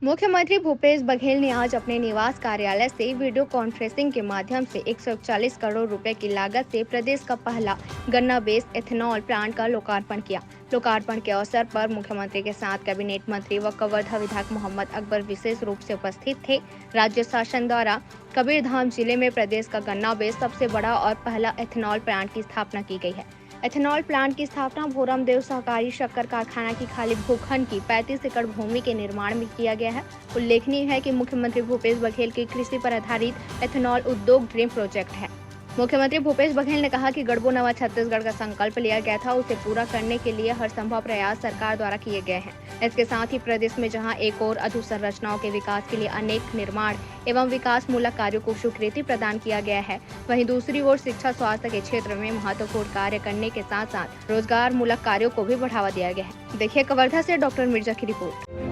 मुख्यमंत्री भूपेश बघेल ने आज अपने निवास कार्यालय से वीडियो कॉन्फ्रेंसिंग के माध्यम से 141 करोड़ रुपए की लागत से प्रदेश का पहला गन्ना बेस्ड एथेनॉल प्लांट का लोकार्पण किया। लोकार्पण के अवसर पर मुख्यमंत्री के साथ कैबिनेट मंत्री व कवर्धा विधायक मोहम्मद अकबर विशेष रूप से उपस्थित थे। राज्य शासन द्वारा कबीरधाम जिले में प्रदेश का गन्ना बेस्ड सबसे बड़ा और पहला एथेनॉल प्लांट की स्थापना की गई है। एथेनॉल प्लांट की स्थापना भोरमदेव सहकारी शक्कर कारखाना की खाली भूखंड की 35 एकड़ भूमि के निर्माण में किया गया है। उल्लेखनीय है कि मुख्यमंत्री भूपेश बघेल की कृषि पर आधारित एथेनॉल उद्योग ड्रीम प्रोजेक्ट है। मुख्यमंत्री भूपेश बघेल ने कहा कि गढ़बो नवा छत्तीसगढ़ का संकल्प लिया गया था, उसे पूरा करने के लिए हर संभव प्रयास सरकार द्वारा किए गए हैं। इसके साथ ही प्रदेश में जहां एक और अधोसंरचनाओं के विकास के लिए अनेक निर्माण एवं विकास मूलक कार्यों को स्वीकृति प्रदान किया गया है, वहीं दूसरी ओर शिक्षा स्वास्थ्य के क्षेत्र में महत्वपूर्ण कार्य करने के साथ साथ रोजगार मूलक कार्यों को भी बढ़ावा दिया गया है। देखिए कवर्धा से डॉक्टर मिर्जा की रिपोर्ट।